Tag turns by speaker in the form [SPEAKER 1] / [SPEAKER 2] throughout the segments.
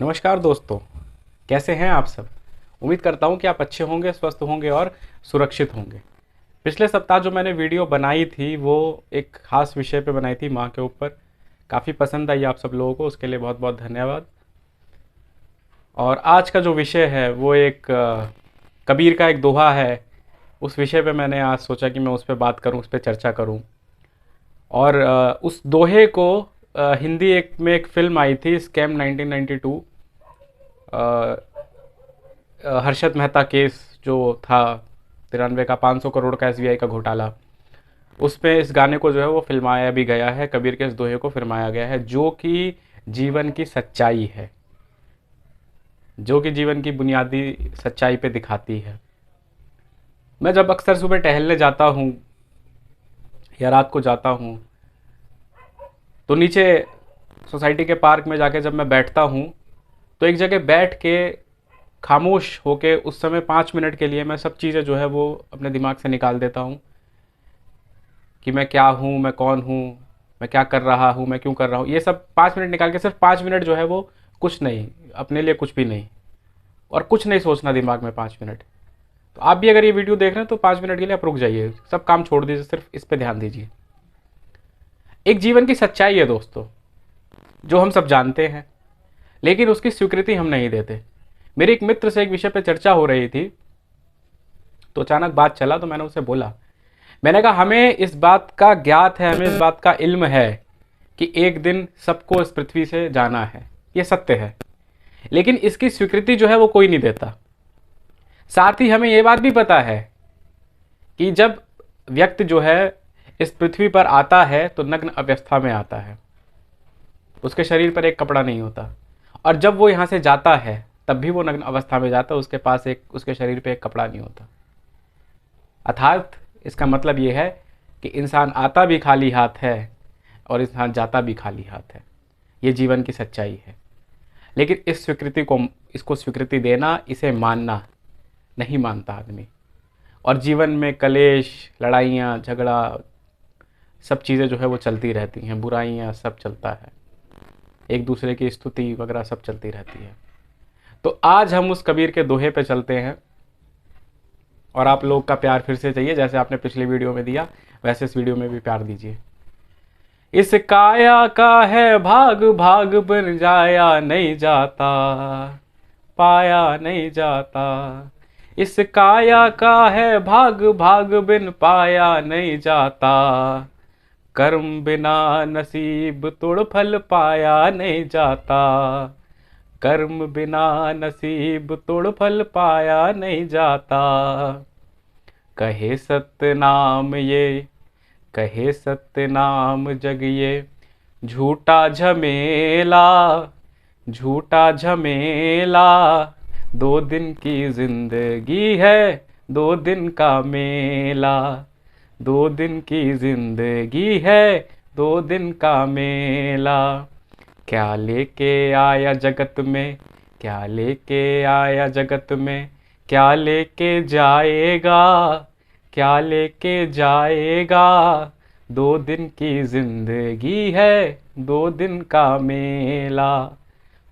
[SPEAKER 1] नमस्कार दोस्तों। कैसे हैं आप सब। उम्मीद करता हूं कि आप अच्छे होंगे, स्वस्थ होंगे और सुरक्षित होंगे। पिछले सप्ताह जो मैंने वीडियो बनाई थी वो एक खास विषय पे बनाई थी, माँ के ऊपर। काफ़ी पसंद आई आप सब लोगों को, उसके लिए बहुत बहुत धन्यवाद। और आज का जो विषय है वो एक कबीर का एक दोहा है। उस विषय पे मैंने आज सोचा कि मैं उस पर बात करूं, उस पर चर्चा करूं। और उस दोहे को हिंदी में एक फिल्म आई थी, स्कैम 1992। हर्षद मेहता केस जो था, 93 का 500 करोड़ का एसबीआई का घोटाला, उस पे इस गाने को जो है वो फिल्माया भी गया है। कबीर के इस दोहे को फिल्माया गया है, जो कि जीवन की सच्चाई है, जो कि जीवन की बुनियादी सच्चाई पे दिखाती है। मैं जब अक्सर सुबह टहलने जाता हूँ या रात को जाता हूँ, तो नीचे सोसाइटी के पार्क में जाके जब मैं बैठता हूँ, तो एक जगह बैठ के खामोश होके उस समय 5 मिनट के लिए मैं सब चीज़ें जो है वो अपने दिमाग से निकाल देता हूँ कि मैं क्या हूँ, मैं कौन हूँ, मैं क्या कर रहा हूँ, मैं क्यों कर रहा हूँ। ये सब 5 मिनट निकाल के, सिर्फ 5 मिनट जो है वो कुछ नहीं, अपने लिए कुछ भी नहीं, और कुछ नहीं सोचना दिमाग में 5 मिनट। तो आप भी अगर ये वीडियो देख रहे हैं तो 5 मिनट के लिए आप रुक जाइए, सब काम छोड़ दीजिए, सिर्फ इस पर ध्यान दीजिए। एक जीवन की सच्चाई है दोस्तों, जो हम सब जानते हैं, लेकिन उसकी स्वीकृति हम नहीं देते। मेरे एक मित्र से एक विषय पर चर्चा हो रही थी, तो अचानक बात चला, तो मैंने उससे बोला, मैंने कहा हमें इस बात का ज्ञात है, हमें इस बात का इल्म है कि एक दिन सबको इस पृथ्वी से जाना है, ये सत्य है, लेकिन इसकी स्वीकृति जो है वो कोई नहीं देता। साथ ही हमें ये बात भी पता है कि जब व्यक्ति जो है इस पृथ्वी पर आता है तो नग्न अवस्था में आता है, उसके शरीर पर एक कपड़ा नहीं होता, और जब वो यहाँ से जाता है तब भी वो नग्न अवस्था में जाता है, उसके पास उसके शरीर पर एक कपड़ा नहीं होता। अर्थात इसका मतलब ये है कि इंसान आता भी खाली हाथ है और इंसान जाता भी खाली हाथ है। ये जीवन की सच्चाई है। लेकिन इसको स्वीकृति देना, इसे मानना नहीं मानता आदमी। और जीवन में कलेश, लड़ाइयाँ, झगड़ा, सब चीज़ें जो है वो चलती रहती हैं, बुराइयाँ, सब चलता है, एक दूसरे की स्तुति वगैरह सब चलती रहती है। तो आज हम उस कबीर के दोहे पे चलते हैं, और आप लोग का प्यार फिर से चाहिए, जैसे आपने पिछली वीडियो में दिया वैसे इस वीडियो में भी प्यार दीजिए। इस काया का है भाग, भाग बन जाया नहीं जाता, पाया नहीं जाता। इस काया का है भाग, भाग बिन पाया नहीं जाता। कर्म बिना नसीब तुड़ फल पाया नहीं जाता। कर्म बिना नसीब तुड़ फल पाया नहीं जाता। कहे सत्य नाम ये, कहे सत्य नाम जग ये, झूठा झमेला, झूठा झमेला। 2 दिन की जिंदगी है, 2 दिन का मेला। 2 दिन की जिंदगी है, 2 दिन का मेला। क्या लेके आया जगत में, क्या लेके आया जगत में, क्या लेके जाएगा, क्या लेके जाएगा। 2 दिन की जिंदगी है, 2 दिन का मेला।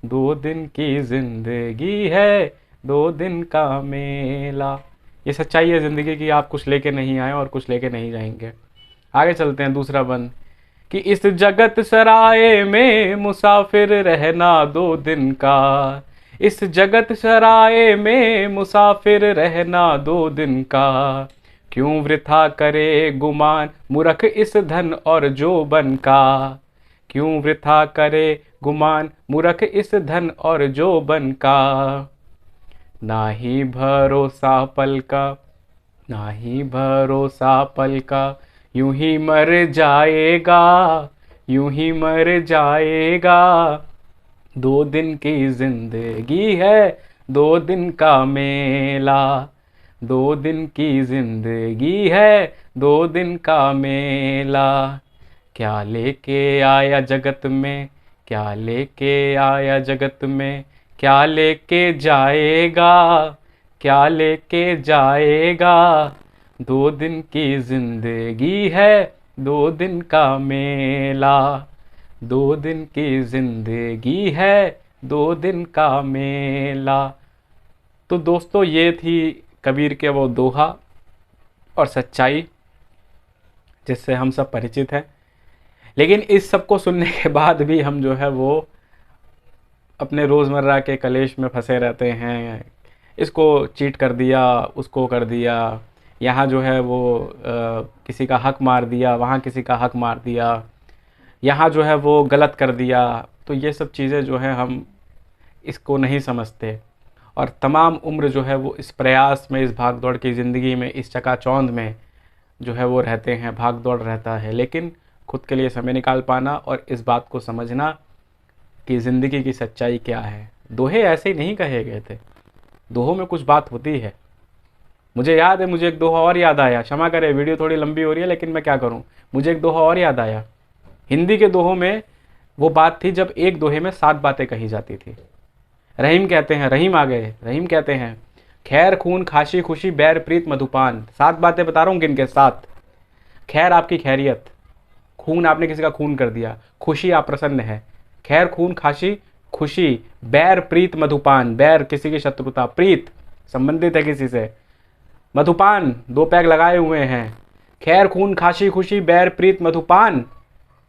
[SPEAKER 1] 2 दिन की जिंदगी है, 2 दिन का मेला। ये सच्चाई है ज़िंदगी की। आप कुछ लेके नहीं आए और कुछ लेके नहीं जाएंगे। आगे चलते हैं। दूसरा बंद कि इस जगत सराय में मुसाफिर रहना 2 दिन का। इस जगत सराय में मुसाफिर रहना 2 दिन का। क्यों वृथा करे गुमान मूर्ख इस धन और जोबन का। क्यों वृथा करे गुमान मूर्ख इस धन और जोबन का। ना ही भरोसा पल का, ना ही भरोसा पल का, यूं ही मर जाएगा, यूं ही मर जाएगा। 2 दिन की जिंदगी है, 2 दिन का मेला। 2 दिन की जिंदगी है, 2 दिन का मेला। क्या लेके आया जगत में, क्या लेके आया जगत में, क्या लेके जाएगा, क्या लेके जाएगा। 2 दिन की जिंदगी है, 2 दिन का मेला। 2 दिन की जिंदगी है, दो दिन का मेला। तो दोस्तों ये थी कबीर के वो दोहा और सच्चाई जिससे हम सब परिचित हैं। लेकिन इस सब को सुनने के बाद भी हम जो है वो अपने रोज़मर्रा के कलेश में फंसे रहते हैं। इसको चीट कर दिया, उसको कर दिया, यहाँ जो है वो किसी का हक मार दिया, वहाँ किसी का हक मार दिया, यहाँ जो है वो गलत कर दिया। तो ये सब चीज़ें जो है हम इसको नहीं समझते और तमाम उम्र जो है वो इस प्रयास में, इस भाग दौड़ की ज़िंदगी में, इस चकाचौंध में जो है वो रहते हैं, भाग दौड़ रहता है। लेकिन खुद के लिए समय निकाल पाना और इस बात को समझना कि ज़िंदगी की सच्चाई क्या है। दोहे ऐसे ही नहीं कहे गए थे, दोहों में कुछ बात होती है। मुझे याद है, मुझे एक दोहा और याद आया, क्षमा करें वीडियो थोड़ी लंबी हो रही है लेकिन मैं क्या करूं, मुझे एक दोहा और याद आया। हिंदी के दोहों में वो बात थी जब एक दोहे में 7 बातें कही जाती थी। रहीम कहते हैं, रहीम आ गए, रहीम कहते हैं खैर खून खाशी खुशी बैर प्रीत मधुपान। 7 बातें बता रहा हूँ किन के साथ। खैर आपकी खैरियत, खून आपने किसी का खून कर दिया, खुशी आप प्रसन्न है, खैर खून खाशी खुशी, बैर प्रीत मधुपान, बैर किसी की शत्रुता, प्रीत संबंधित है किसी से, मधुपान 2 पैग लगाए हुए हैं। खैर खून खाशी खुशी बैर प्रीत मधुपान,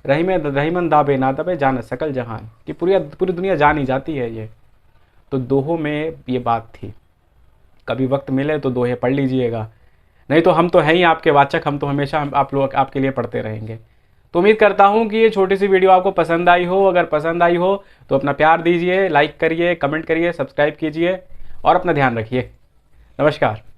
[SPEAKER 1] रहीमे रहीमन दाबे ना दबे जान सकल जहान। कि पूरी पूरी दुनिया जान ही जाती है ये। तो दोहों में ये बात थी। कभी वक्त मिले तो दोहे पढ़ लीजिएगा, नहीं तो हम तो हैं ही आपके वाचक, हम तो हमेशा आप लोग आपके लिए पढ़ते रहेंगे। तो उम्मीद करता हूँ कि ये छोटी सी वीडियो आपको पसंद आई हो। अगर पसंद आई हो तो अपना प्यार दीजिए, लाइक करिए, कमेंट करिए, सब्सक्राइब कीजिए और अपना ध्यान रखिए। नमस्कार।